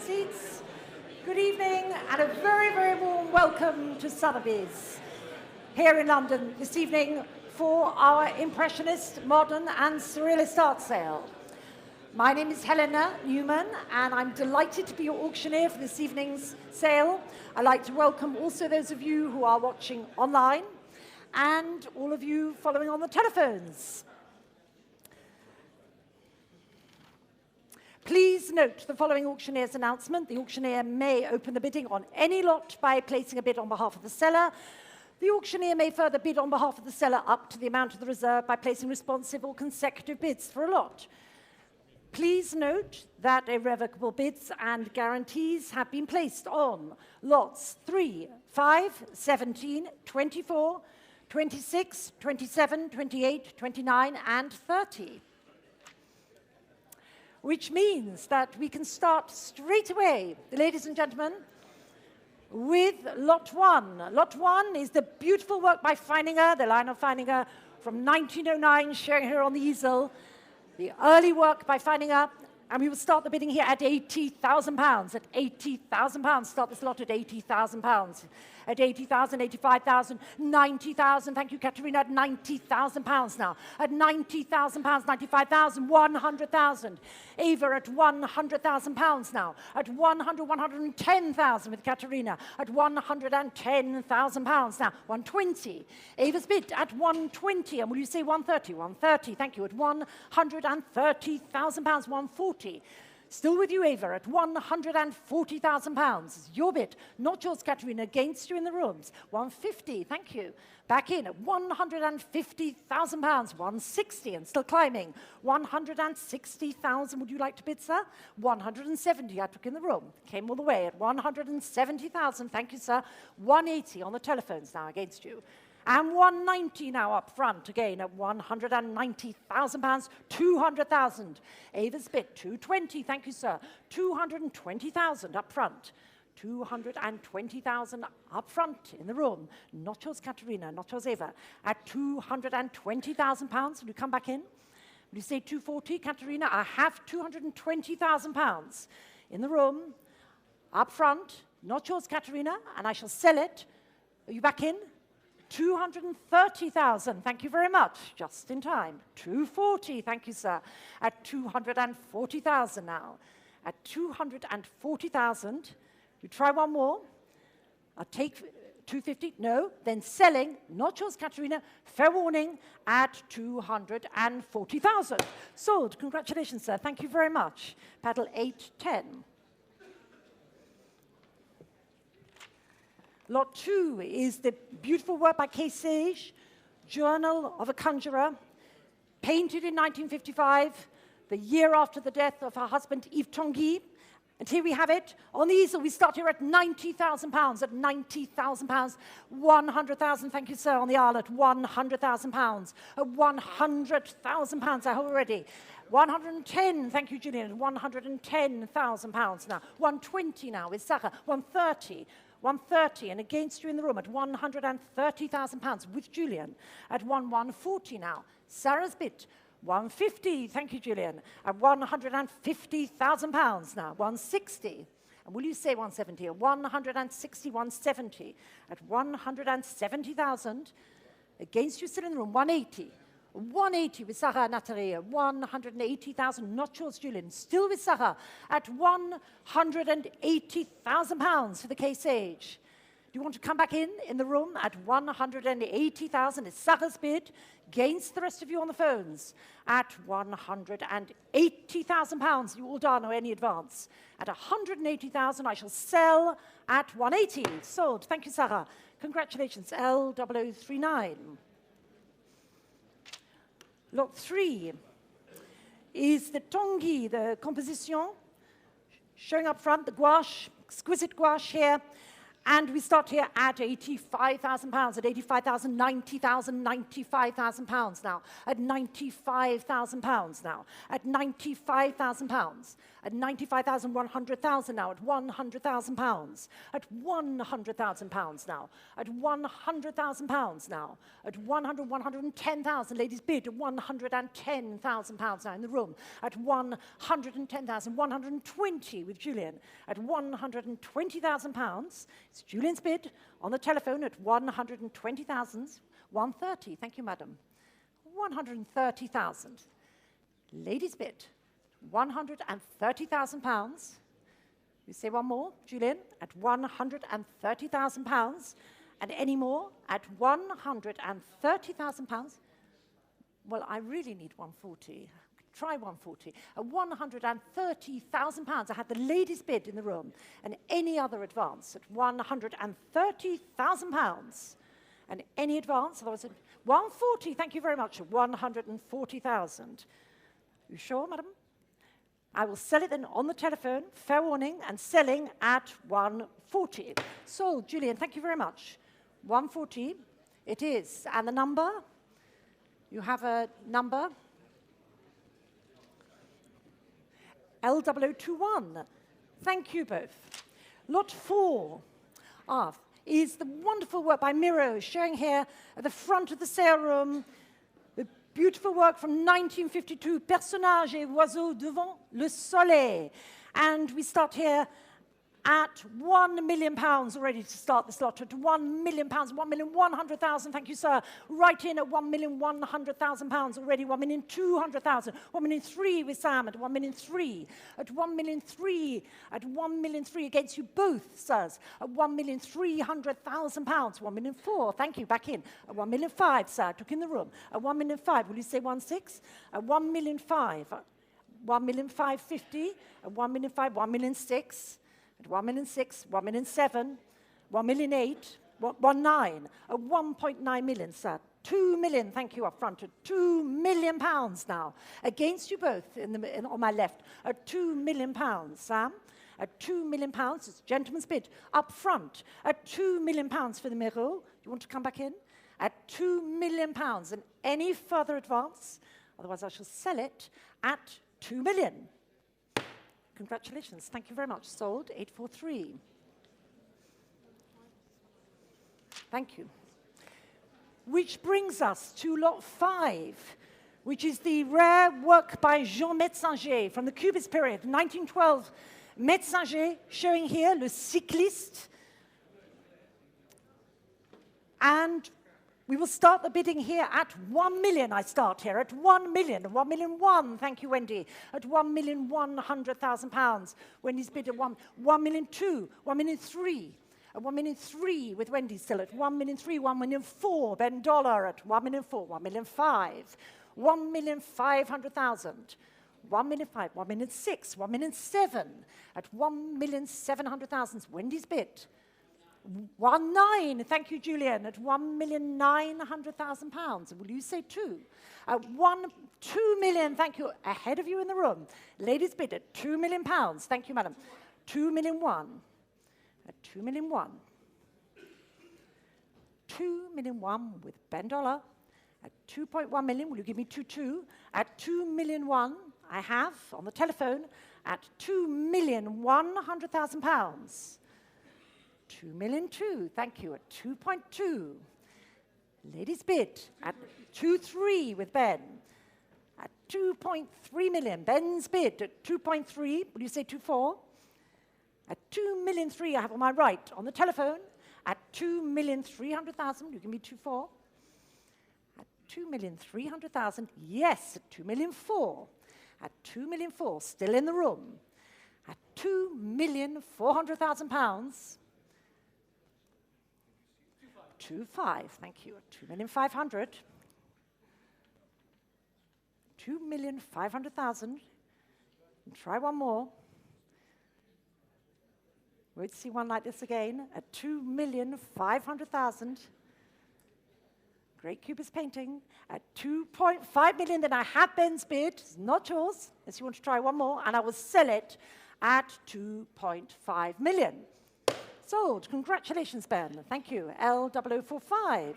seats. Good evening and a very, very warm welcome to Sotheby's here in London this evening for our Impressionist, Modern and Surrealist art sale. My name is Helena Newman and I'm delighted to be your auctioneer for this evening's sale. I'd like to welcome also those of you who are watching online and all of you following on the telephones. Please note the following auctioneer's announcement. The auctioneer may open the bidding on any lot by placing a bid on behalf of the seller. The auctioneer may further bid on behalf of the seller up to the amount of the reserve by placing responsive or consecutive bids for a lot. Please note that irrevocable bids and guarantees have been placed on lots 3, 5, 17, 24, 26, 27, 28, 29, and 30. Which means that we can start straight away, ladies and gentlemen, with lot 1. Lot 1 is the beautiful work by Feininger, the line of Feininger from 1909, showing here on the easel. The early work by Feininger, and we will start the bidding here at £80,000. At £80,000, start this lot at £80,000. At 80,000, 85,000, 90,000. Thank you, Katerina. At £90,000 now. At £90,000, 95,000, 100,000. Ava at £100,000 now. At 110,000 with Katerina. At £110,000 now. 120. Ava's bid at 120. And will you say 130? 130. Thank you. At £130,000. 140. Still with you, Ava, at £140,000. Your bid, not yours, Katerina, against you in the rooms. 150, thank you. Back in at £150,000. 160, and still climbing. 160,000, would you like to bid, sir? 170, I took in the room. Came all the way at 170,000, thank you, sir. 180 on the telephones now against you. And 190 now up front, again at £190,000, 200,000. Ava's bid, 220, thank you, sir. 220,000 up front. 220,000 up front in the room. Not yours, Katerina, not yours, Ava. At £220,000, will you come back in? Will you say 240, Katerina? I have £220,000 in the room, up front. Not yours, Katerina, and I shall sell it. Are you back in? 230,000, thank you very much, just in time. 240, thank you, sir. At 240,000 now. At 240,000, you try one more. I'll take 250, no, then selling, not yours, Katerina, fair warning, at 240,000. Sold, congratulations, sir, thank you very much. Paddle 810. Lot 2 is the beautiful work by Kay Sage, Journal of a Conjurer, painted in 1955, the year after the death of her husband Yves Tanguy. And here we have it. On the easel, we start here at £90,000. At £90,000, 100,000. Thank you, sir. On the aisle at £100,000. At £100,000, I hold ready. 110, thank you, Julian. £110,000 now. 120 now with Sarah. 130. 130, and against you in the room at £130,000 with Julian. At 140 now. Sarah's bid, 150, thank you, Julian. At £150,000 now. 160. And will you say 170? 160, 170. At 170,000. Against you still in the room, 180. 180 with Sarah Nataria, 180,000, not yours, Julian. Still with Sarah at £180,000 for the Kay Sage. Do you want to come back in the room at 180,000? It's Sarah's bid against the rest of you on the phones at £180,000. You all don't know any advance. At 180,000, I shall sell at 180. Sold. Thank you, Sarah. Congratulations, L0039. Lot 3 is the Tanguy, the composition, showing up front, the gouache, exquisite gouache here. And we start here at £85,000, at 85,000, 90,000, 95,000 pounds now, at 95,000 pounds now, at 95,000 pounds, at 95,000, 100,000 now, at 100,000 pounds, at 100,000 pounds now, at 100,000 pounds now, at 110,000, ladies bid at 110,000 pounds now in the room, at 110,000, 120 with Julian, at 120,000 pounds. It's Julian's bid on the telephone at 120,000, 130, thank you, madam. 130,000. Ladies bid, 130,000 pounds. You say one more, Julian, at 130,000 pounds. And any more at 130,000 pounds. Well, I really need 140. Try 140. At 130,000 pounds, I had the ladies' bid in the room, and any other advance at 130,000 pounds. And any advance, otherwise at 140, thank you very much, 140,000. You sure, madam? I will sell it then on the telephone, fair warning, and selling at 140. So, Julian, thank you very much. 140, it is. And the number? You have a number? L0021. Thank you both. Lot 4 is the wonderful work by Miro, showing here at the front of the sale room, the beautiful work from 1952, Personnages et oiseaux devant le soleil. And we start here at £1 million already to start this lot, at £1 million, 1,100,000, thank you, sir. Right in at £1,100,000 already, 1,200,000, 1,003,000 with Sam at 1,003,000, at 1,003,000, at 1,003,000 against you both, sirs, at £1,300,000, 1,004,000, thank you, back in, at 1,005,000, sir, took in the room, at 1,005,000, will you say 1,600,000, at 1,005,000, 1,550,000, at 1,005,000, 1,006,000, at 1,006,000, 1,007,000, 1,008,000, 1,900,000, at 1.9 million, sir. 2 million, thank you, up front, at £2 million now. Against you both on my left, at £2 million, Sam. At £2 million, it's gentleman's bid. Up front, at £2 million for the Miro. You want to come back in? At £2 million, and any further advance, otherwise I shall sell it at £2 million. Congratulations. Thank you very much. Sold, 843. Thank you. Which brings us to lot 5, which is the rare work by Jean Metzinger from the Cubist period, 1912. Metzinger, showing here, Le Cycliste. And we will start the bidding here at 1 million. I start here at 1 million, 1,001,000. Thank you, Wendy. At 1,100,000 pounds. Wendy's bid at 1,002,000, 1,003,000. At 1,003,000 with Wendy still at 1,003,000, 1,004,000. Ben Dollar at 1,004,000, 1,005,000, 1,500,000. 1,005,000, 1,006,000, 1,007,000. At 1,700,000. Wendy's bid. 1,900,000, thank you, Julian, at 1,900,000 pounds. Will you say 2? At 2 million, thank you, ahead of you in the room. Ladies bid at 2 million pounds. Thank you, madam. 2,000,001. At 2,000,001. 2,000,001 with Ben Dollar. At 2.1 million, will you give me 2,2? At 2,000,001, I have on the telephone at 2,100,000 pounds. 2,000,002, thank you, at 2.2. Ladies bid at 2.3 with Ben. At 2.3 million, Ben's bid at 2.3, will you say 2.4? At 2,003,000, I have on my right on the telephone. At 2,300,000, will you give me 2.4? At 2,300,000, yes, at 2,004,000. At 2,004,000, still in the room. At 2,400,000 pounds. 2.5, thank you. 2,500,000. 2,500,000. Try one more. Won't see one like this again. At 2,500,000. Great Cubist painting. At 2.5 million, then I have Ben's bid. It's not yours, unless you want to try one more, and I will sell it at 2.5 million. Sold. Congratulations, Ben. Thank you. L0045.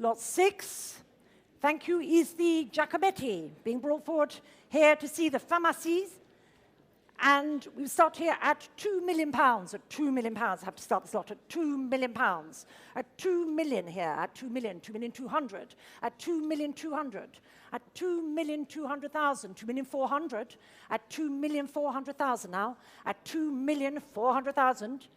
Lot 6, thank you, is the Giacometti, being brought forward here to see the Pharmacies. And we start here at £2 million, at £2 million. I have to start this lot at £2 million. At 2 million here, at 2 million, 2,200,000, at 2,200,000, at 2,200,000, 2,400,000, at 2,400,000 now, at 2,400,000,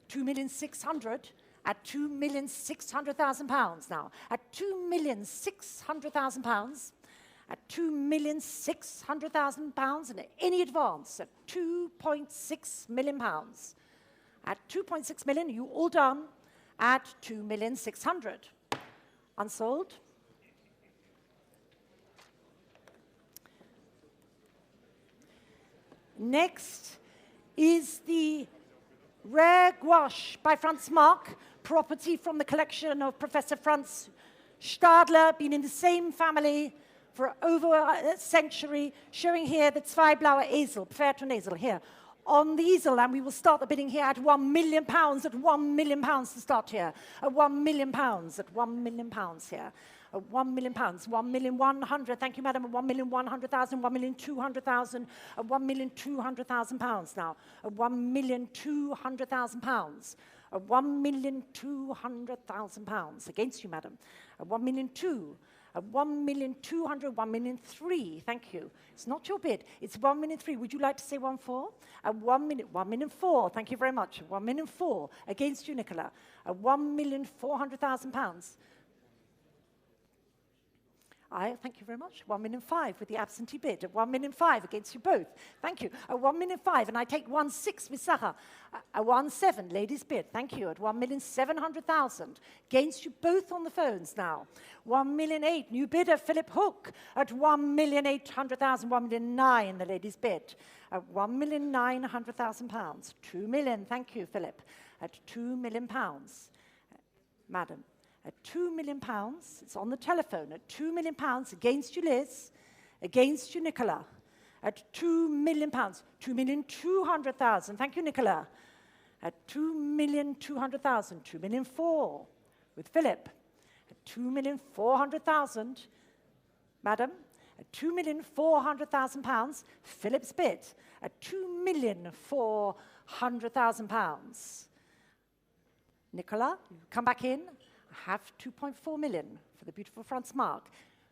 2,600,000, at £2,600,000 now, at £2,600,000, at £2,600,000, and any advance at £2.6 million. At 2.6 million, you all done at 2,600,000. Unsold. Next is the Rare Gouache by Franz Marc, property from the collection of Professor Franz Stadler, been in the same family for over a century, showing here the Zweiblaue Esel, Pferd Esel, here on the easel, and we will start the bidding here at £1 million, at £1 million to start here, at £1 million, at £1 million here. At £1 million, 1,100,000, thank you, madam, at 1,100,000, 1,200,000, at £1,200,000 now, at £1,200,000, at £1,200,000, against you, madam, at 1,200,000, at 1,200,000, 1,300,000, thank you. It's not your bid, it's 1,300,000. Would you like to say 1,400,000? At 1,400,000, thank you very much, 1,400,000, against you, Nicola, at £1,400,000. Thank you very much. 1,500,000 with the absentee bid. At 1,500,000 against you both. Thank you. At 1,500,000, and I take 1,600,000 with Sarah. At 1,700,000, ladies bid. Thank you. At 1,700,000 against you both on the phones now. 1,800,000, new bidder Philip Hook. At 1,800,000, 1,900,000, the ladies bid. At £1,900,000. 2 million. Thank you, Philip. At £2 million, madam. At £2 million, it's on the telephone, at £2 million, against you, Liz, against you, Nicola, at £2 million, 2,200,000, thank you, Nicola, at 2,200,000, 2,400,000, with Philip, at 2,400,000, madam, at £2,400,000, Philip's bid, at £2,400,000. Nicola, you come back in. Have 2.4 million for the beautiful Franz Marc.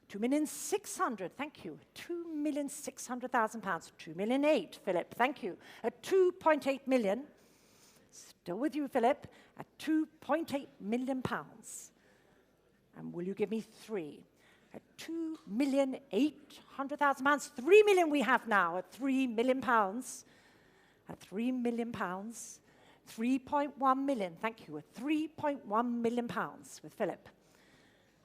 2,600,000, thank you. 2,600,000 pounds. 2,800,000, Philip, thank you. At 2.8 million, still with you, Philip, at 2.8 million pounds. And will you give me 3? At 2,800,000 pounds. 3 million we have now at 3 million pounds. At 3 million pounds. 3.1 million, thank you, at 3.1 million pounds with Philip.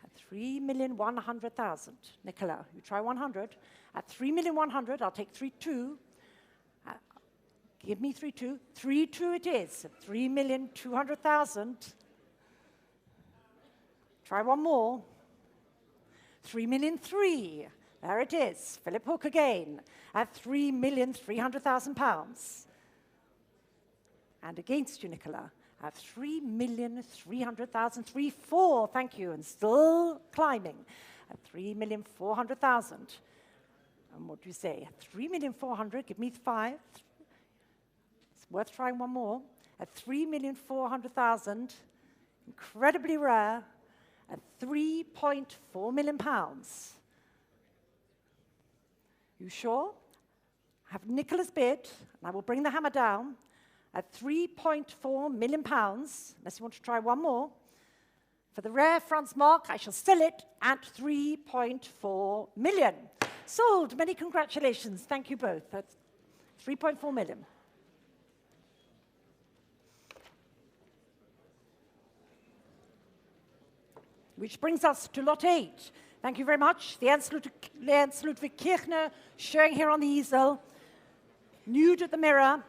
At 3,100,000, Nicola, you try 100. At 3,100,000, I'll take 3,200,000. Give me 3,200,000. 3,200,000 it is, at 3,200,000. Try one more. 3,300,000, there it is, Philip Hook again, at 3,300,000 pounds. And against you, Nicola, at 3,300,000, 3,400,000, thank you, and still climbing at 3,400,000. And what do you say? At 3,400,000, give me 5. It's worth trying one more. At 3,400,000, incredibly rare, at 3.4 million pounds. You sure? Have Nicola's bid, and I will bring the hammer down. At 3.4 million pounds, unless you want to try one more. For the rare Franz Marc, I shall sell it at 3.4 million. Sold. Many congratulations. Thank you both. That's 3.4 million. Which brings us to lot 8. Thank you very much. The Ernst Ludwig Kirchner showing here on the easel. Nude at the mirror.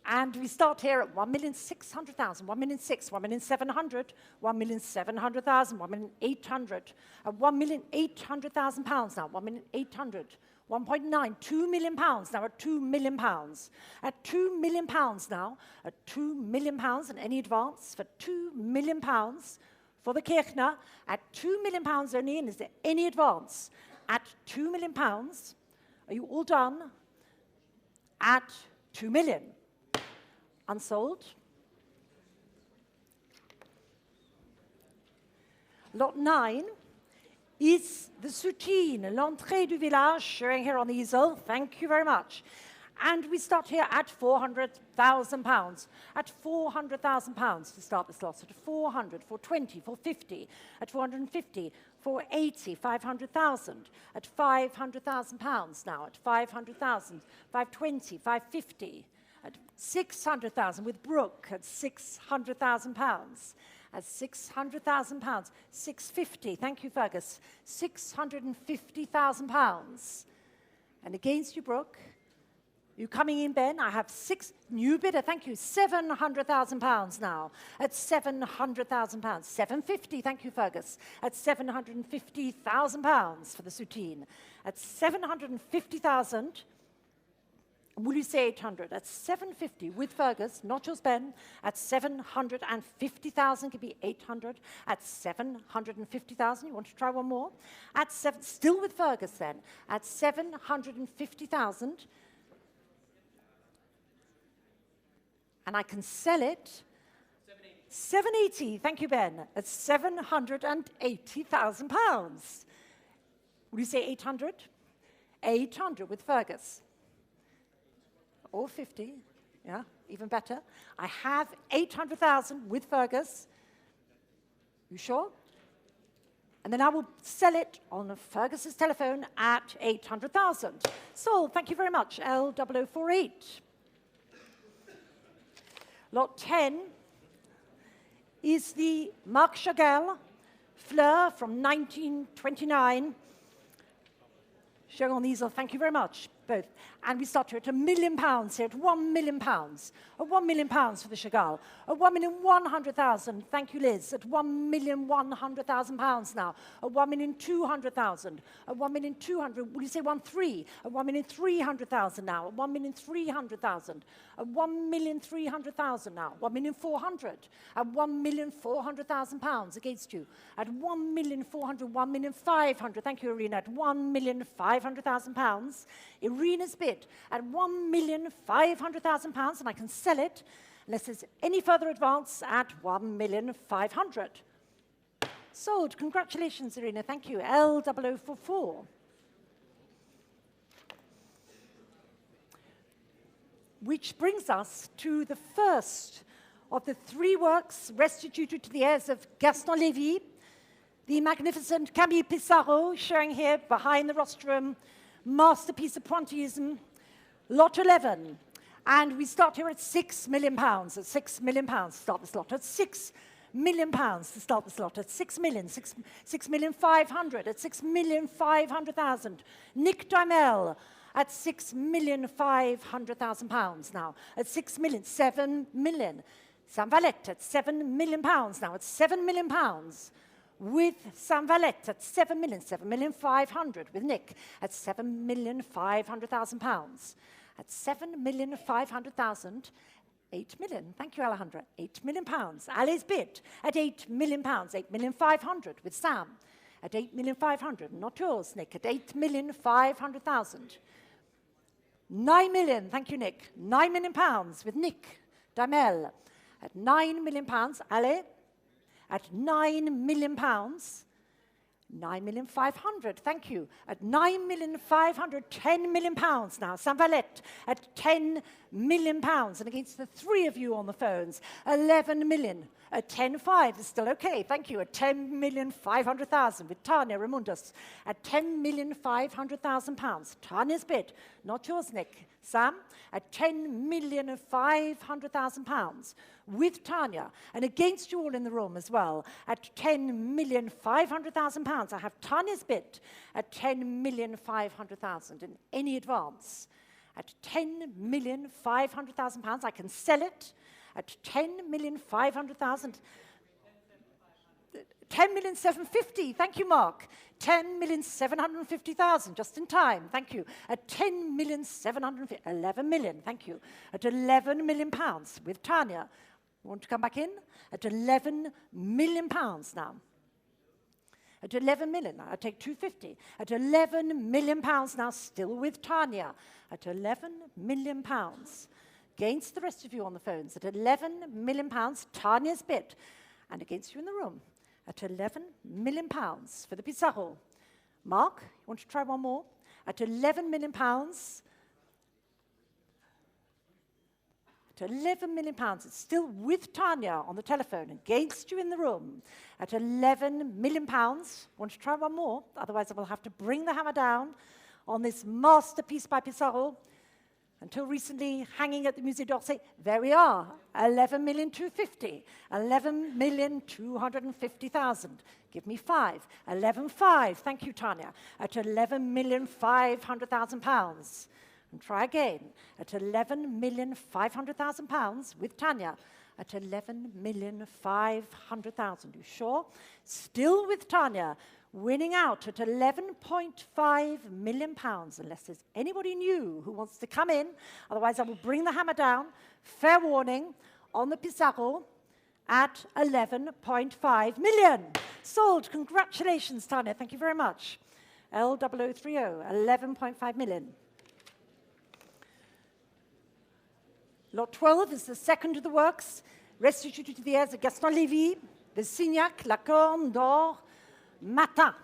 And we start here at 1,600,000, 1,600,000, 1,700,000, 1,700,000, 1,800,000, at 1,800,000 pounds now, 1,800,000, 1.9, 2 million pounds, now at 2 million pounds. At 2 million pounds now, at 2 million pounds, and any advance for 2 million pounds for the Kirchner, at 2 million pounds only, and is there any advance? At 2 million pounds, are you all done? At 2 million. Unsold. Lot 9 is the Soutine, l'entrée du village, showing here on the easel. Thank you very much. And we start here at £400,000. At £400,000 to start this lot. So at 400, 420, 450, at 450, 480, 500,000. At £500,000 now. At 500,000, 520, 550. At 600,000 with Brooke at £600,000. At £600,000, 650. Thank you, Fergus. £650,000. And against you, Brooke. You coming in, Ben? I have 6 new bidder. Thank you. £700,000 now. At £700,000. 750. Thank you, Fergus. At £750,000 for the Soutine. At 750,000. Will you say 800? At 750 with Fergus, not yours, Ben. At 750,000 could be 800. At 750,000, you want to try one more? At still with Fergus then. At 750,000. And I can sell it. 780. Thank you, Ben. At £780,000. Will you say 800? 800 with Fergus. Or 50, yeah, even better. I have 800,000 with Fergus. You sure? And then I will sell it on Fergus's telephone at 800,000. Sold, thank you very much, L0048. Lot 10 is the Marc Chagall Fleur from 1929. Showing on the easel, thank you very much, both. And we start here at £1 million here, at £1 million. At £1 million for the Chagall. At £1,100,000, thank you, Liz. At £1,100,000 now. At £1,200,000. At £1,200,000, will you say 1.3? At £1,300,000 now. At £1,300,000. At £1,300,000 now. £1,400,000. At £1,400,000 against you. At £1,400,000, £1,500,000. Thank you, Irina. At £1,500,000. Irina's bid at £1,500,000, and I can sell it unless there's any further advance at £1,500,000. Sold. Congratulations, Irina. Thank you. L0044. Which brings us to the first of the 3 works restituted to the heirs of Gaston Lévy, the magnificent Camille Pissarro, showing here behind the rostrum, masterpiece of Pointillism, lot 11. And we start here at £6 million, at £6 million to start this lot, at £6 million to start this lot, at 6 million, 6,500,000, at 6,500,000. Nick Dymel at £6,500,000 now, at 6 million, 7 million. Sam Valette at £7 million now, at £7 million. With Sam Valette at 7 million, 7,500,000 with Nick at £7,500,000. At 7,500,000, 8 million. Thank you, Alejandra. £8 million. Ali's bid at £8 million, 8,500,000 with Sam. At 8,500,000, not yours, Nick, at 8,500,000. 9 million, thank you, Nick. £9 million with Nick Dymel. At £9 million, Ali. At £9 million, 9,500,000, thank you. At 9,500,000, £10 million now. Sam Valette at £10 million. And against the 3 of you on the phones, 11 million. At 10.5 is still okay, thank you. At 10,500,000 with Tanya Ramundus. At £10,500,000. Tanya's bid, not yours, Nick. Sam, at £10,500,000 with Tanya. And against you all in the room as well, at £10,500,000. I have Tanya's bid at £10,500,000 in any advance. At £10,500,000, I can sell it at £10,500,000. 10,750,000. Thank you, Mark. 10,750,000, just in time. Thank you. At 10,750,000, 11 million. Thank you. At 11 million pounds with Tanya. Want to come back in? At 11 million pounds now. At 11 million, I take 250. At 11 million pounds now, still with Tanya. At 11 million pounds. Against the rest of you on the phones. At 11 million pounds, Tanya's bid. And against you in the room. At 11 million pounds for the Pizarro. Mark, you want to try one more? At 11 million pounds. At 11 million pounds, it's still with Tanya on the telephone, against you in the room. At 11 million pounds, want to try one more? Otherwise, I will have to bring the hammer down on this masterpiece by Pizarro. Until recently, hanging at the Musée d'Orsay, there we are, 11,250,000, 11,250,000. Give me 5, 11,500. Thank you, Tanya. At 11,500,000 pounds. And try again. At 11,500,000 pounds with Tanya. At 11,500,000. You sure? Still with Tanya. Winning out at 11.5 million pounds, unless there's anybody new who wants to come in. Otherwise, I will bring the hammer down. Fair warning on the Pizarro at 11.5 million. Sold. Congratulations, Tanya. Thank you very much. L0030, 11.5 million. Lot 12 is the second of the works, Restituted to the airs of Gaston Lévy, the Signac, La Corne d'Or, Matin,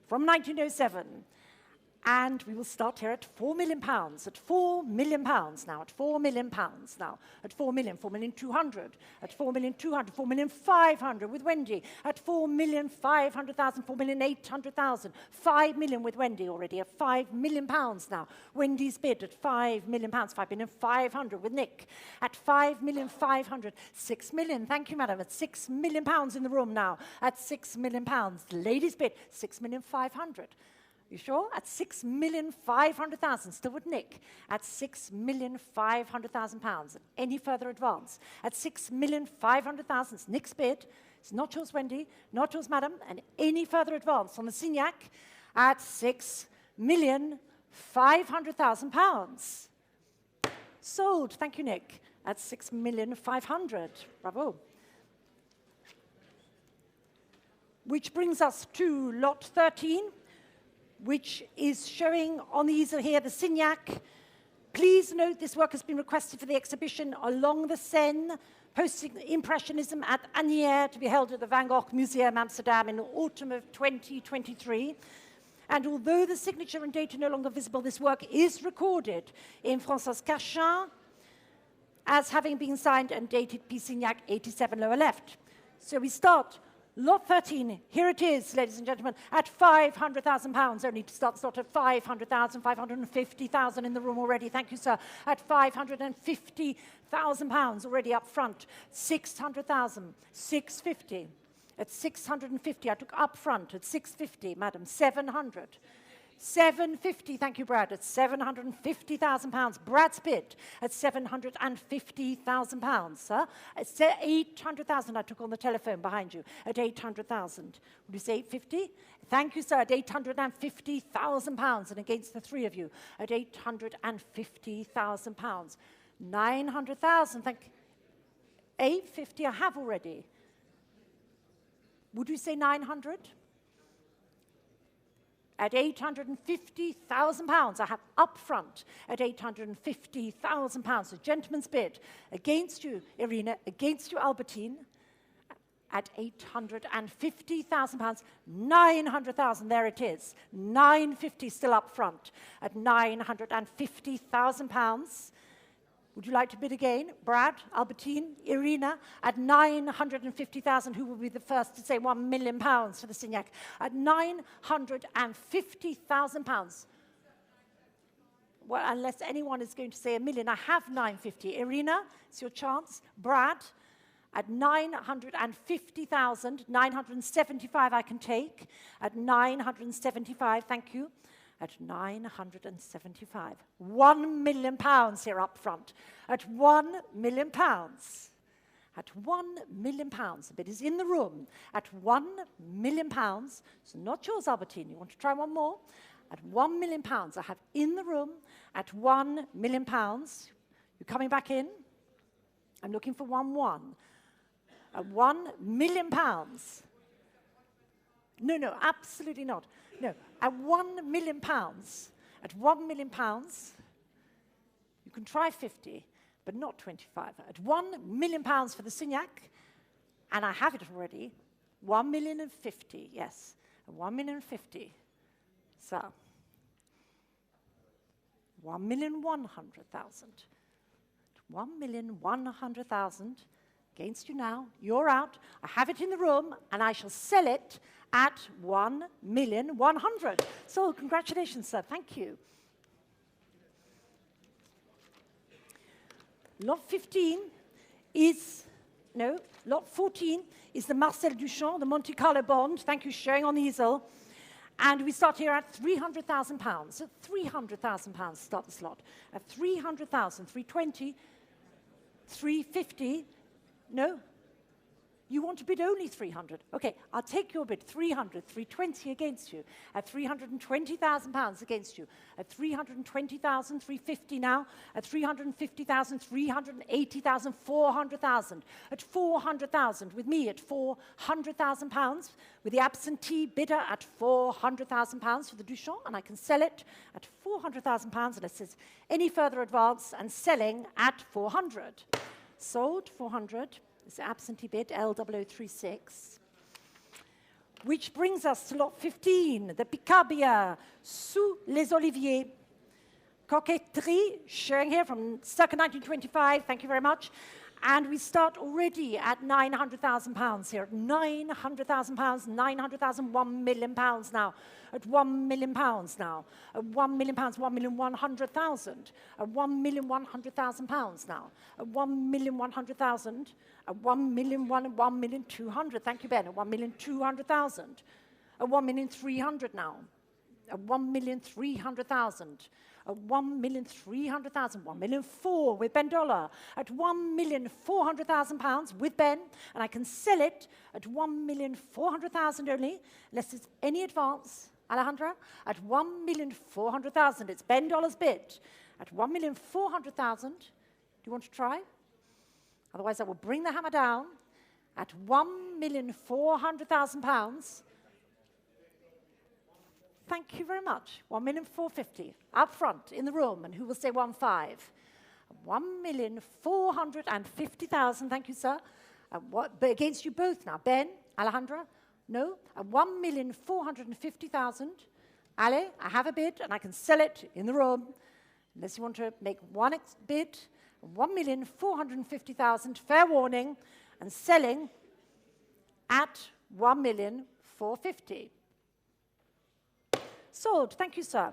from 1907. And we will start here at 4 million pounds, at 4 million pounds now, at 4 million pounds now, at 4 million, 4,200,000, at 4,200,000, 4,500,000 with Wendy, at 4,500,000, 4,800,000, 5 million with Wendy already, at 5 million pounds now. Wendy's bid at 5 million pounds, 5,500,000 with Nick, at 5,500,000, 6 million, thank you, madam, at 6 million pounds in the room now, at 6 million pounds. The ladies' bid, 6,500,000. You sure? At 6,500,000, still with Nick. At 6,500,000 pounds. Any further advance? At 6,500,000, it's Nick's bid. It's not yours, Wendy, not yours, madam. And any further advance on the Signac at 6,500,000 pounds. Sold. Thank you, Nick. At 6,500,000. Bravo. Which brings us to lot 13. Which is showing on the easel here the Signac. Please note this work has been requested for the exhibition along the Seine, post-Impressionism at Asnières, to be held at the Van Gogh Museum, Amsterdam, in the autumn of 2023. And although the signature and date are no longer visible, this work is recorded in François Cachin as having been signed and dated P. Signac 87 lower left. So we start. Lot 13, here it is, ladies and gentlemen, at £500,000, only to start at 500,000, 550,000 in the room already, thank you, sir, at £550,000 already up front, 600,000, 650, at 650, I took up front at 650, madam, 700. 750, thank you, Brad, at £750,000. Brad's bid at £750,000, sir. At 800,000, I took on the telephone behind you, at 800,000. Would you say 850? Thank you, sir, at £850,000, and against the three of you, at £850,000. 900,000, thank you. 850, I have already. Would we say 900? At £850,000, I have up front at £850,000. A gentleman's bid against you, Irina, against you, Albertine, at £850,000. 900,000, there it is. 950 still up front at £950,000. Would you like to bid again? Brad, Albertine, Irina, at 950,000, who will be the first to say £1 million for the Signac? At £950,000. Well, unless anyone is going to say 1 million, I have 950. Irina, it's your chance. Brad, at 950,000, 975 I can take. At 975, thank you. At 975. £1 million here up front. At £1 million. at £1 million. The bid is in the room at £1 million. So not yours, Albertine. You want to try one more? At £1 million. I have in the room at £1 million. You're coming back in? I'm looking for 1-1. At £1 million. No, absolutely not. No, at £1 million. At £1 million, you can try 50, but not 25. At £1 million for the Signac, and I have it already, 1,050,000, yes, 1,050,000. So, 1,100,000. 1,100,000 against you now. You're out. I have it in the room, and I shall sell it at 1,100,000. So, congratulations, sir. Thank you. Lot 15 is, no, lot 14 is the Marcel Duchamp, the Monte Carlo bond. Thank you, showing on the easel. And we start here at £300,000. So £300,000 start the slot. At 300,000, 320, 350, no? You want to bid only 300. Okay, I'll take your bid, 300, 320 against you. At £320,000 against you. At 320,000, 350 now. At 350,000, 380,000, 400,000. At 400,000 with me at £400,000 with the absentee bidder at £400,000 for the Duchamp, and I can sell it at £400,000 unless there's any further advance, and selling at 400. Sold 400. This absentee bid, L0036, which brings us to lot 15, the Picabia, Sous les Oliviers. Coquetterie, showing here from circa 1925, thank you very much. And we start already at £900,000 here, at £900,000, 900,000, £1 million now, at £1 million now, at £1 million, 1,100,000, at £1,100,000 now, at £1,100,000, at 1,200,000, thank you, Ben, at 1,200,000, at 1,300,000 now, at 1,300,000, at 1,300,000, 1,400,000 with Ben Dollar, at £1,400,000 with Ben, and I can sell it at 1,400,000 only, unless there's any advance, Alejandra, at 1,400,000. It's Ben Dollar's bid. At 1,400,000, do you want to try? Otherwise, I will bring the hammer down at £1,400,000. Thank you very much. 1,450,000 up front in the room, and who will say 1.5? 1,450,000. Thank you, sir. But against you both now, Ben, Alejandra. No, at 1,450,000. Ale, I have a bid, and I can sell it in the room. Unless you want to make one bid, 1,450,000. Fair warning, and selling at 1,450,000. Sold. Thank you, sir.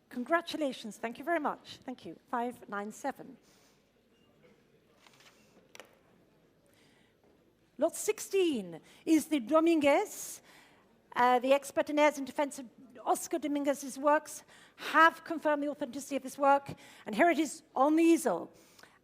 Congratulations. Thank you very much. Thank you. 597. Lot 16 is the Dominguez. The expert in heirs in defense of Oscar Dominguez's works have confirmed the authenticity of this work. And here it is on the easel.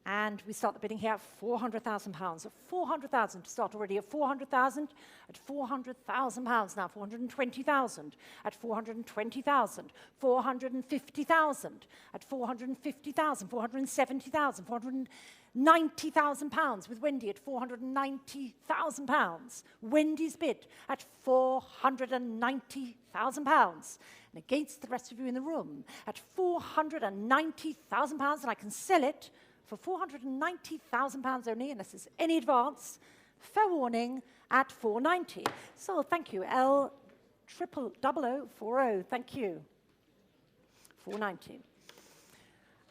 And we start the bidding here at £400,000. At 400,000 to start already. At 400,000, at £400,000 now. 420,000. At 420,000. 450,000. At 450,000. 470,000. £490,000 with Wendy at £490,000. Wendy's bid at £490,000. And against the rest of you in the room at £490,000, and I can sell it for £490,000 only, unless there's any advance. Fair warning at 490. So thank you, L0040. Thank you. 490.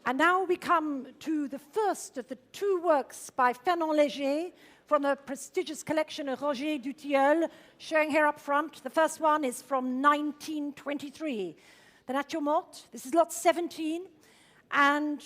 And now we come to the first of the two works by Fernand Léger from the prestigious collection of Roger Dutilleul, showing here up front. The first one is from 1923, the Nature Morte. This is lot 17, and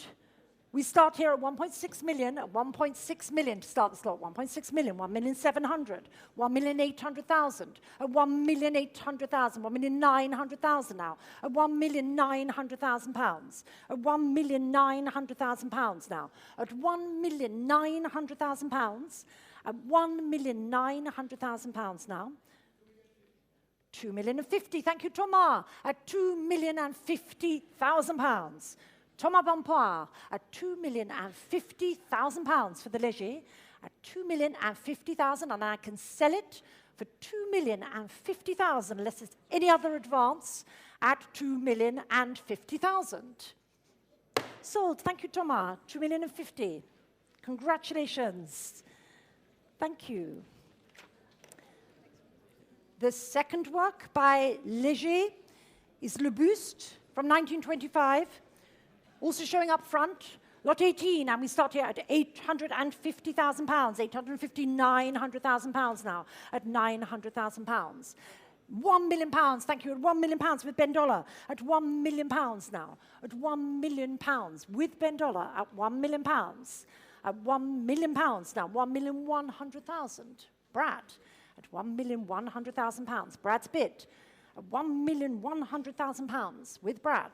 We start here at 1.6 million, at 1.6 million to start the slot, 1.6 million, 1,700,000, 1,800,000, at 1,800,000, 1,900,000 now, at 1,900,000 pounds, at 1,900,000 pounds now, at 1,900,000 pounds, at 1,900,000 pounds now, 2,050,000, thank you, Thomas, at 2,050,000 pounds. Thomas Bonpoir at 2,050,000 pounds for the Léger, at 2,050,000, and I can sell it for 2,050,000, unless there's any other advance, at 2,050,000. Sold, thank you, Thomas, 2,050,000. Congratulations. Thank you. The second work by Léger is Le Buste from 1925. Also showing up front, lot 18, and we start here at 850,000 pounds, 900,000 pounds now, at 900,000 pounds. 1 million pounds, thank you, at 1 million pounds with Ben Dollar, at 1 million pounds now, at 1 million pounds with Ben Dollar, at 1 million pounds, at 1 million pounds now, 1,100,000. Brad, at 1,100,000 pounds, Brad's bid, at 1,100,000 pounds with Brad.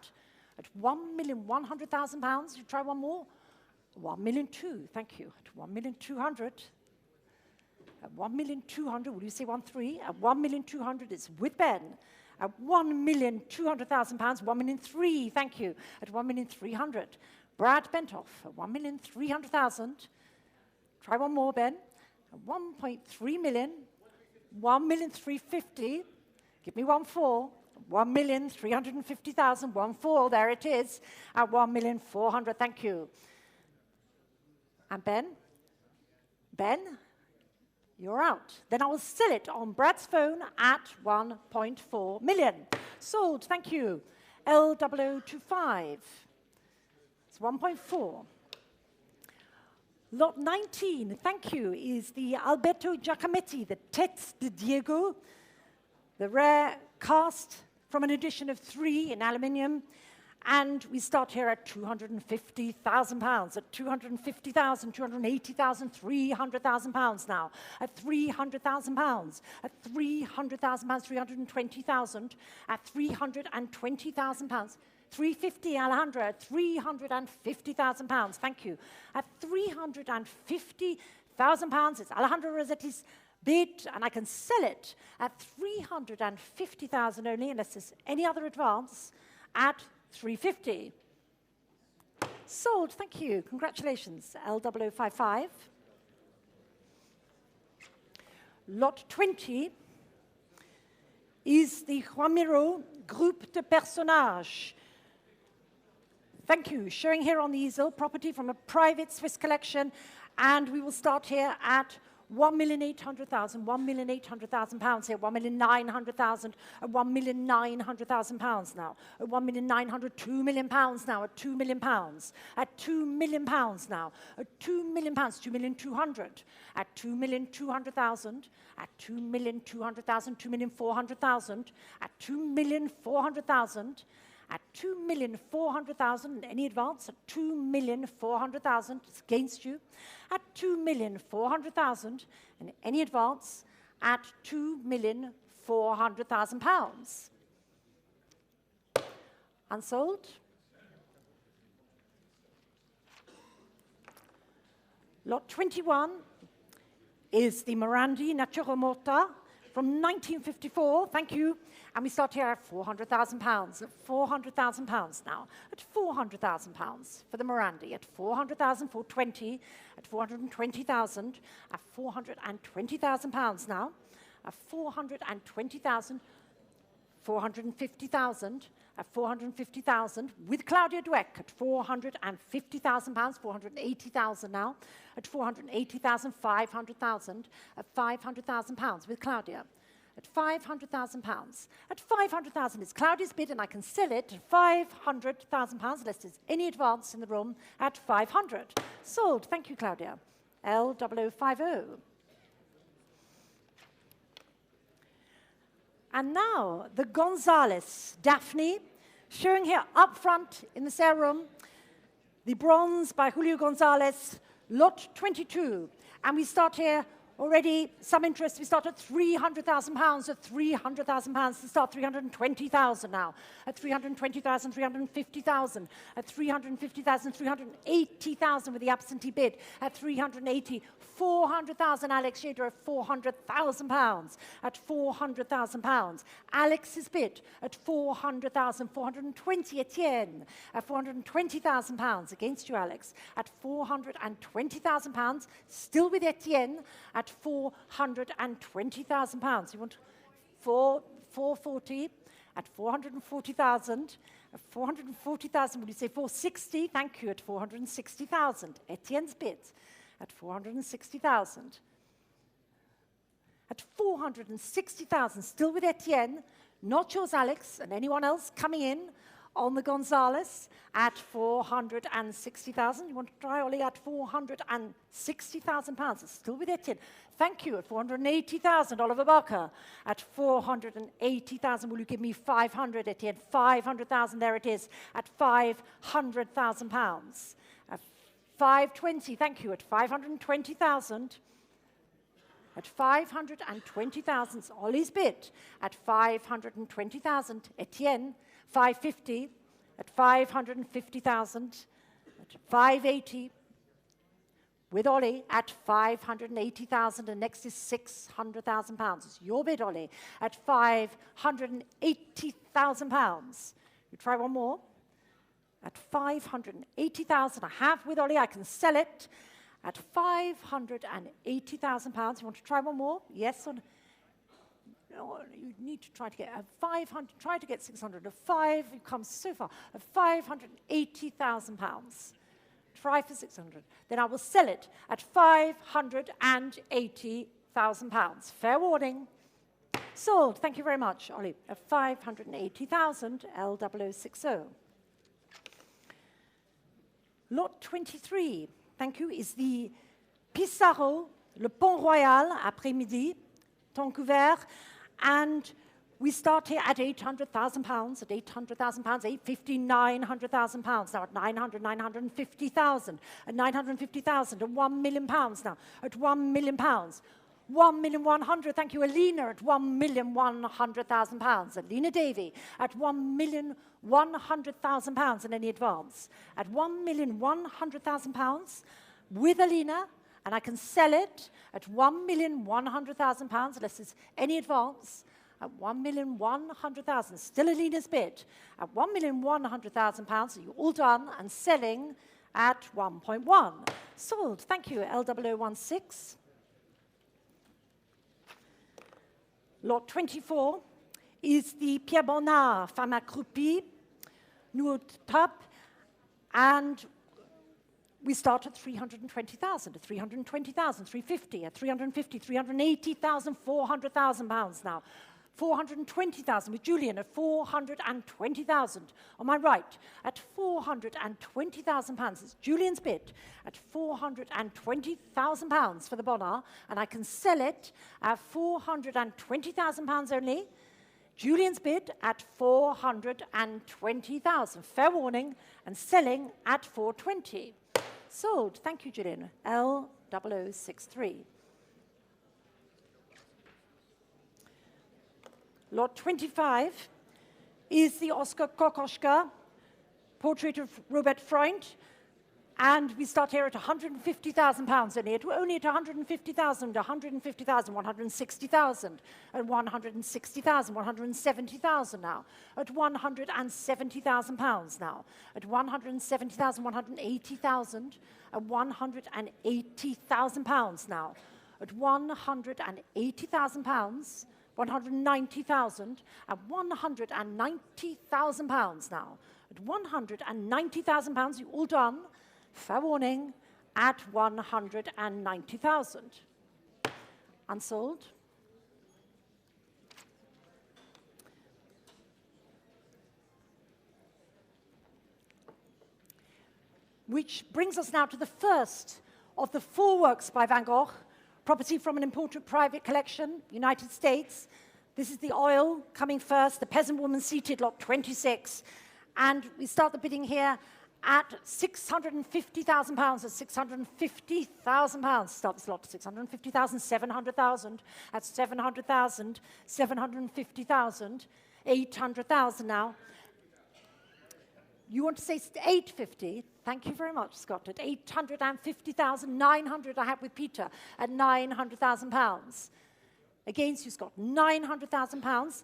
At 1,100,000 pounds, you try one more. 1,200,000, thank you. At 1,200,000. At 1,200,000, will you say 1,300,000? At 1,200,000, it's with Ben. At 1,200,000 pounds, 1,300,000, thank you. At 1,300,000, Brad Bentoff. At 1,300,000, try one more, Ben. At 1.3 million, 1,350,000, give me 1,400,000. 1,350,000, 1,400,000, there it is, at 1,400,000, thank you. And Ben? Ben, you're out. Then I will sell it on Brad's phone at 1.4 million. Sold, thank you. L0025. It's 1.4. Lot 19, thank you, is the Alberto Giacometti, the Tête de Diego, the rare cast from an edition of 3 in aluminium, and we start here at 250,000 pounds, at 250,000, 280,000, 300,000 pounds now, at 300,000 pounds, at 300,000 pounds, 320,000, at 320,000 pounds, 350, Alejandro, at 350,000 pounds, thank you. At 350,000 pounds, it's Alejandro Rossetti's bid, and I can sell it at 350,000 only, unless there's any other advance, at 350. Sold, thank you, congratulations, L0055. Lot 20 is the Juan Miró Groupe de Personnages. Thank you, showing here on the easel, property from a private Swiss collection, and we will start here at 1,800,000, 1,800,000 pounds here, 1,900,000, at 1,900,000 pounds now, at 1,900,000, 2 million pounds now, at 2 million pounds, at 2 million pounds now, at 2 million pounds, 2,200,000, at 2,200,000, at 2,200,000, 2,400,000, at 2,400,000, at 2,400,000, any advance at 2,400,000, it's against you, at 2,400,000, and any advance at 2,400,000 pounds. Unsold. Lot 21 is the Morandi Natura Morta from 1954, thank you. And we start here at 400,000 pounds, at 400,000 pounds now, at 400,000 pounds for the Morandi, at 400,000, 420, at 420,000, at 420,000 pounds now, at 420,000, 450,000, at 450,000, with Claudia Dweck at 450,000 pounds, 480,000 now, at 480,000, 500,000, at 500,000 pounds with Claudia. At 500,000 pounds. At 500,000 is Claudia's bid, and I can sell it at 500,000 pounds, unless there's any advance in the room, at 500. Sold. Thank you, Claudia. L0050. And now, the Gonzalez Daphne, showing here up front in the sale room. The bronze by Julio Gonzalez, lot 22. And we start here already, some interest. We start at £300,000, at £300,000 to start 320,000 now. At 320,000, 350,000. At 350,000, 380,000 with the absentee bid. At 380, 400,000, Alex Shader at £400,000. At £400,000. Alex's bid at 400,000, 420, Etienne. At £420,000 against you, Alex. At £420,000, still with Etienne. At £420,000. You want 440 at 440,000. At 440,000, would you say 460? Thank you, at 460,000. Etienne's bid at 460,000. At 460,000, still with Etienne, not yours, Alex, and anyone else coming in on the Gonzalez at 460,000. You want to try, Ollie, at 460,000 pounds. It's still with Etienne. Thank you, at 480,000. Oliver Barker at 480,000. Will you give me 500, Etienne? 500,000, there it is, at 500,000 pounds. At 520, thank you, at 520,000. At 520,000, Ollie's bid. At 520,000, Etienne. 550, at 550,000, at 580, with Ollie at 580,000, and next is 600,000 pounds. It's your bid, Ollie, at 580,000 pounds. You try one more. At 580,000, I have with Ollie, I can sell it. At 580,000 pounds, you want to try one more? Yes or no? No, you need to try to get a 500, try to get 600, a 5, you've come so far, a 580,000 pounds. Try for 600. Then I will sell it at 580,000 pounds. Fair warning. Sold. Thank you very much, Ollie. At 580,000, L0060. Lot 23, thank you, is the Pissarro, Le Pont Royal, après-midi, Toncouvert. And we start here at £800,000, at £800,000, £850,000, £900,000. Now at 900, 950,000, at 950,000, at £1 million now, at £1 million. 1,100,000, thank you, Alina, at £1,100,000. Alina Davey, at £1,100,000, and any advance. At £1,100,000 with Alina, and I can sell it at £1,100,000, unless there's any advance, at £1,100,000. Still Alina's bid. At £1,100,000, so you're all done, and selling at 1.1. Sold. Thank you, L0016. Lot 24 is the Pierre Bonnard, Femme accroupie, nous au top, and we start at 320,000, at 320,000, 350, at 350, 380,000, 400,000 pounds now. 420,000 with Julian at 420,000. On my right, at 420,000 pounds. It's Julian's bid at 420,000 pounds for the Bonnard, and I can sell it at 420,000 pounds only. Julian's bid at 420,000. Fair warning, and selling at 420. Sold. Thank you, Julian. L0063. Lot 25 is the Oscar Kokoschka portrait of Robert Freund, and we start here at £150,000 only. Only at 150,000, 150,000, 160,000, and 160,000, 170,000 now. At £170,000 now. At 170,000, 180,000, and £180,000 now. At £180,000. 190,000 and £190,000 now. At £190,000, you all done. Fair warning, at 190,000. Unsold. Which brings us now to the first of the 4 works by Van Gogh, property from an important private collection, United States. This is the oil coming first, the peasant woman seated, lot 26. And we start the bidding here at £650,000, at £650,000. Start this lot, 650,000, 700,000, at 700,000, 750,000, 800,000 now. You want to say 850? Thank you very much, Scott. At 850,000, 900 I have with Peter at £900,000. Against you, Scott, £900,000.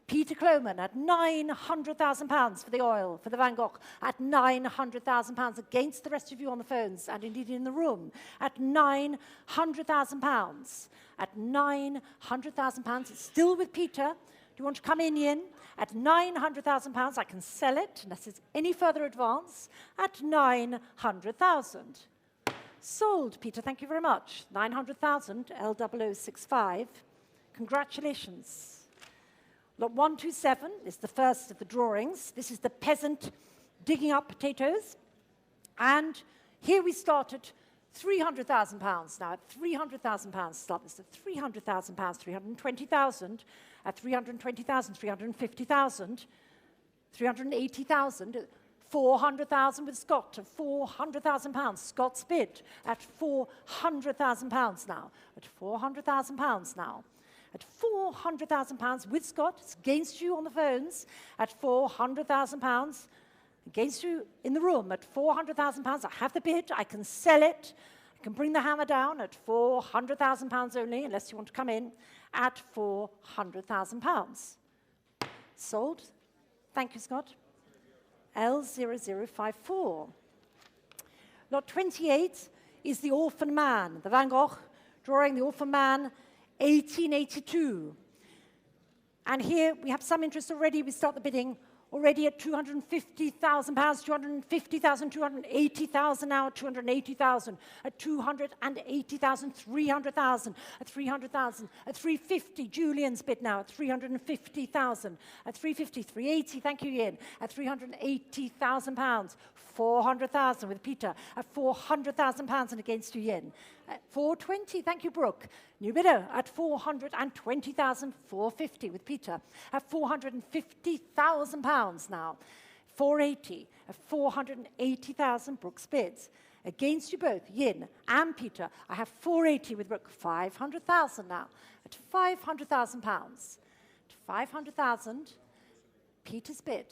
Peter Cloman at £900,000 for the oil, for the Van Gogh, at £900,000 against the rest of you on the phones and indeed in the room, at £900,000. At £900,000, it's still with Peter. Do you want to come in, Yin? At £900,000, I can sell it, unless there's any further advance, at £900,000. Sold, Peter, thank you very much. 900,000, L0065. Congratulations. Lot 127 is the first of the drawings. This is the peasant digging up potatoes. And here we start at £300,000 now. At £300,000, start this at £300,000, 320,000, at 320,000, 350,000, 380,000, 400,000 with Scott, at £400,000. Scott's bid at £400,000 now. At £400,000 now. At £400,000 with Scott, it's against you on the phones, at £400,000, against you in the room, at £400,000, I have the bid, I can sell it, I can bring the hammer down at £400,000 only, unless you want to come in, at £400,000. Sold. Thank you, Scott. L0054. Lot 28 is the Orphan Man, the Van Gogh drawing the Orphan Man, 1882. And here we have some interest already. We start the bidding already at £250,000, 250,000, 280,000 now, 280,000, at 280,000, 300,000, at 300,000, at 350. Julian's bid now at 350,000, at 350, 380. Thank you, Ian. At £380,000, 400,000 with Peter at £400,000 and against you, Yin. At 420. Thank you, Brooke. New bidder at 420,000, 450 with Peter at £450,000 now. 480 at 480,000. Brooke's bids. Against you both, Yin and Peter, I have 480 with Brooke, 500,000 now. At £500,000. At 500,000, Peter's bid.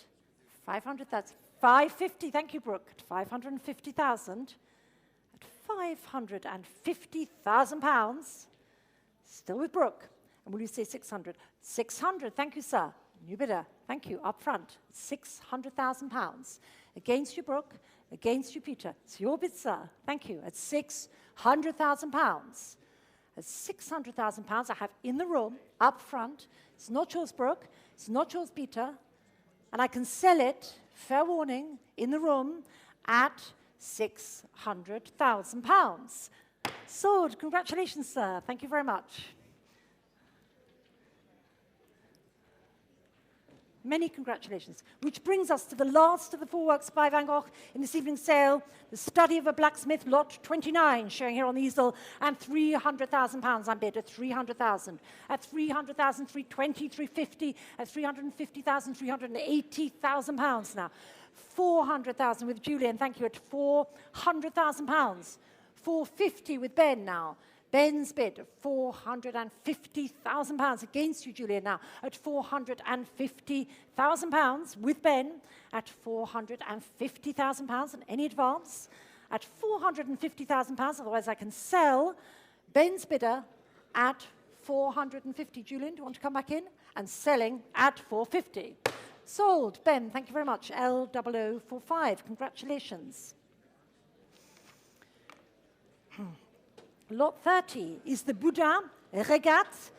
500,000. 550, thank you, Brooke. At 550,000. At £550,000. Still with Brooke. And will you say 600? 600, thank you, sir. New bidder, thank you, up front. £600,000. Against you, Brooke. Against you, Peter. It's your bid, sir. Thank you. At £600,000. At £600,000, I have in the room, up front. It's not yours, Brooke. It's not yours, Peter. And I can sell it, fair warning, in the room at £600,000. Sold. Congratulations, sir. Thank you very much. Many congratulations. Which brings us to the last of the four works by Van Gogh in this evening's sale, The Study of a Blacksmith, lot 29, showing here on the easel, and £300,000 I'm bid at 300,000. At 300,000, 320, 350, at 350,000, 380,000 pounds now. 400,000 with Julian, thank you, at £400,000. 450 with Ben now. Ben's bid, £450,000 against you, Julian, now at £450,000 with Ben at £450,000 and any advance at £450,000, otherwise I can sell Ben's bidder at £450. Julian, do you want to come back in? And selling at £450. Sold. Ben, thank you very much. L0045. Congratulations. Lot 30 is the Buddha, Regat,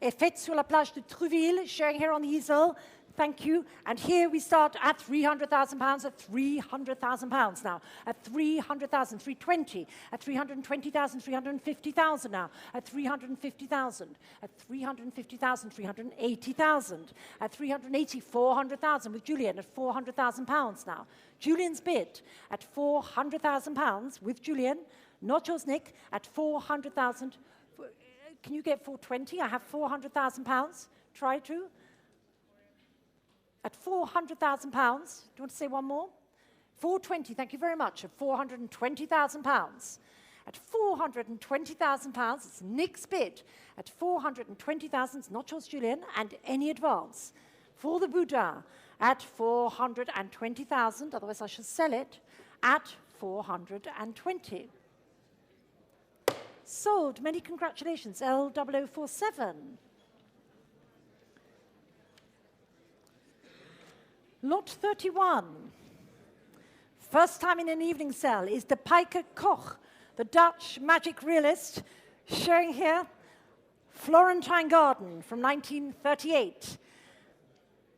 est faite sur la plage de Trouville, showing here on the easel. Thank you. And here we start at £300,000, at £300,000 now. At 300,000, 320. At 320,000, 350,000 now. At 350,000. At 350,000, 380,000. At 380, 400,000 with Julian at £400,000 now. Julian's bid at £400,000 with Julian. Not yours, Nick, at 400,000. Can you get 420? I have £400,000. Try to. At £400,000. Do you want to say one more? 420, thank you very much, at £420,000. At £420,000, it's Nick's bid. At £420,000, it's not yours, Julian, and any advance. For the Boudin, at £420,000, otherwise I shall sell it, at £420,000. Sold, many congratulations, L0047. Lot 31. First time in an evening sale is the Piker Koch, the Dutch magic realist, showing here Florentine Garden from 1938.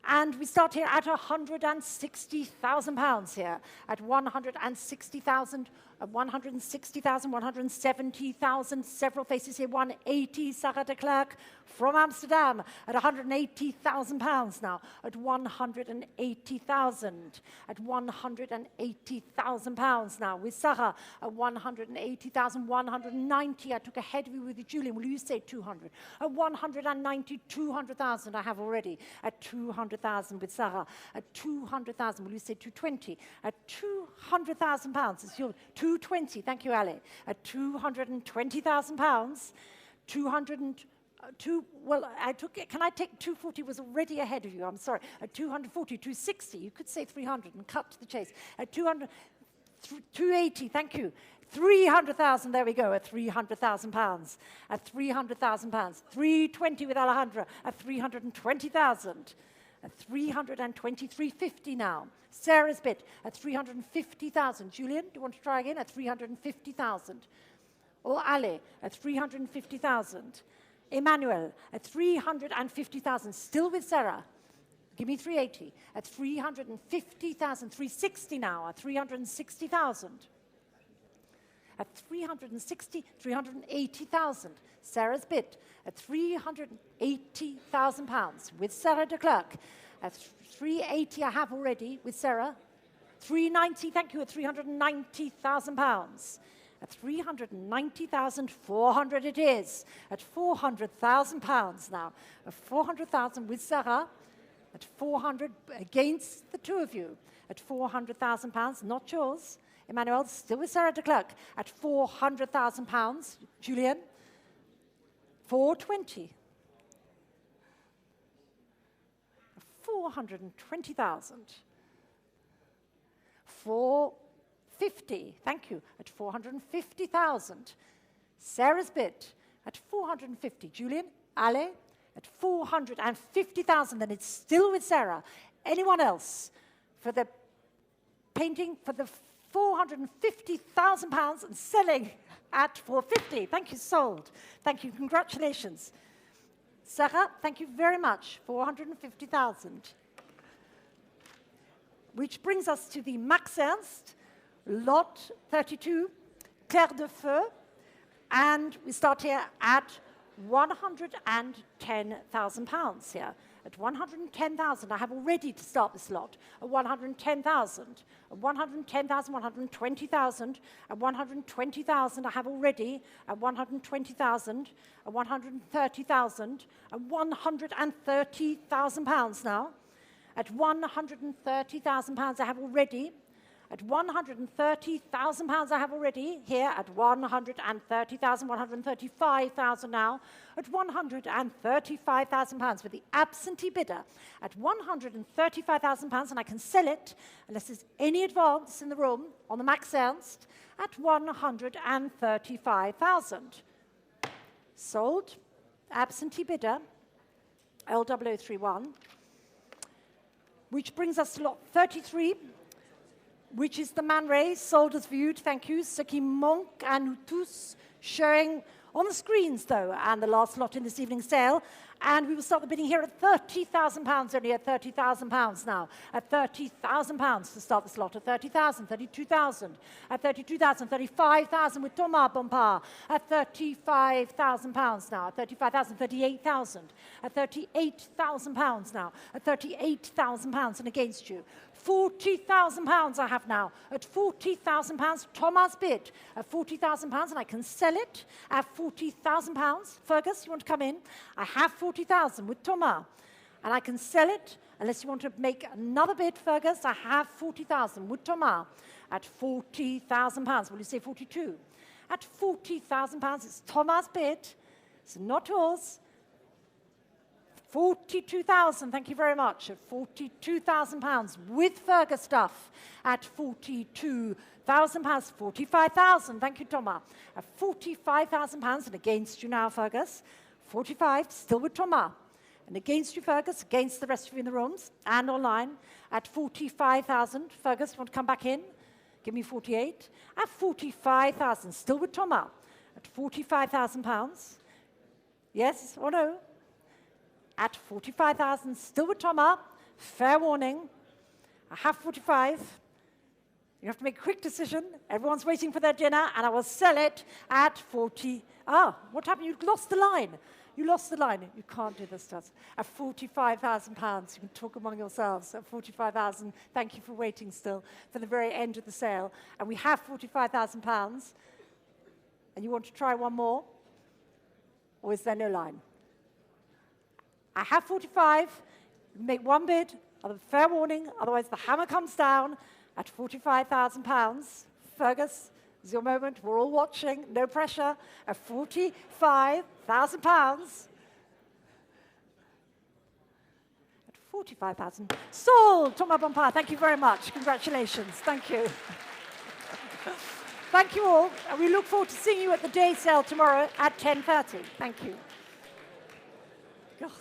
And we start here at £160,000 here, at 160,000, 160,000, 170,000, several faces here, 180, Sarah de Klerk from Amsterdam at £180,000 now, at 180,000, at £180,000 now, with Sarah at 180,000, 190, I took ahead of you with Julian, will you say 200? At 190, 200,000 I have already, at 200,000 with Sarah, at 200,000, will you say 220? At £200,000, it's yours, 220, thank you, Ali. At £220,000, 202, well, can I take 240, was already ahead of you, I'm sorry. At 240, 260, you could say 300 and cut to the chase. At 200, 280, thank you. 300,000, there we go, at £300,000. At £300,000, 320 with Alejandra, at 320,000. At 320, 350 now. Sarah's bid at 350,000. Julian, do you want to try again? At 350,000. Or Ali at 350,000. Emmanuel at 350,000. Still with Sarah. Give me 380. At 350,000. 360 now. At 360,000. At 360, 380,000. Sarah's bid at £380,000 with Sarah de Klerk. At 380 I have already with Sarah. 390, thank you, at £390,000. At 390,400 it is. At £400,000 now. At 400,000 with Sarah. At 400 against the two of you. At £400,000, not yours. Emmanuel, still with Sarah de Klerk. At £400,000. Julian, 420. 420,000. 450, thank you, at 450,000. Sarah's bid at 450. Julian, Ale, at 450,000, and it's still with Sarah. Anyone else for the painting for the £450,000 and selling at 450? Thank you, sold. Thank you, congratulations. Sarah, thank you very much, 450,000. Which brings us to the Max Ernst, lot 32, Clair de Feu, and we start here at £110,000 here. At 110,000, I have already to start this lot. At 110,000, at 110,000, 120,000, at 120,000, I have already. At 120,000, at 130,000, at £130,000 now. At £130,000, I have already. At £130,000, I have already. Here at 130,000, 135,000 now. At £135,000 with the absentee bidder. At £135,000, and I can sell it, unless there's any advance in the room, on the Max Ernst, at £135,000. Sold. Absentee bidder, L0031. Which brings us to lot 33, which is the Man Ray, sold as viewed, thank you, ce qui manque à nous tous, showing on the screens, though, and the last lot in this evening's sale. And we will start the bidding here at £30,000, only at £30,000 now. At £30,000 to start this lot, at 30,000, 32,000, at 32,000, 35,000 with Thomas Bompard, at £35,000 now, at 35,000, 38,000, at £38,000 now, at £38,000 and against you. £40,000 I have now. At £40,000, Thomas bid at £40,000, and I can sell it at £40,000. Fergus, you want to come in? I have 40,000 with Thomas, and I can sell it unless you want to make another bid, Fergus. I have 40,000. Would Thomas at 40,000 pounds? Will you say 42? At 40,000 pounds, it's Thomas' bid. It's not yours. 42,000, thank you very much. At 42,000 pounds with Fergus stuff. At 42,000 pounds, 45,000, thank you, Thomas. At 45,000 pounds, and against you now, Fergus. 45, still with Thomas. And against you, Fergus, against the rest of you in the rooms and online. At 45,000, Fergus, want to come back in? Give me 48. At 45,000, still with Thomas. At 45,000 pounds. Yes or no? At 45,000, still with Thomas. Fair warning. I have 45. You have to make a quick decision. Everyone's waiting for their dinner, and I will sell it at 40. Ah, what happened? You lost the line. You lost the line. You can't do this to us. At 45,000 pounds, you can talk among yourselves. At 45,000, thank you for waiting still for the very end of the sale. And we have 45,000 pounds. And you want to try one more? Or is there no line? I have 45. Make one bid. Fair warning. Otherwise, the hammer comes down at 45,000 pounds. Fergus, it's your moment. We're all watching. No pressure. At 45,000 pounds. At 45,000. Sold. Thomas Bompard. Thank you very much. Congratulations. Thank you. Thank you all. And we look forward to seeing you at the day sale tomorrow at 10:30. Thank you. God.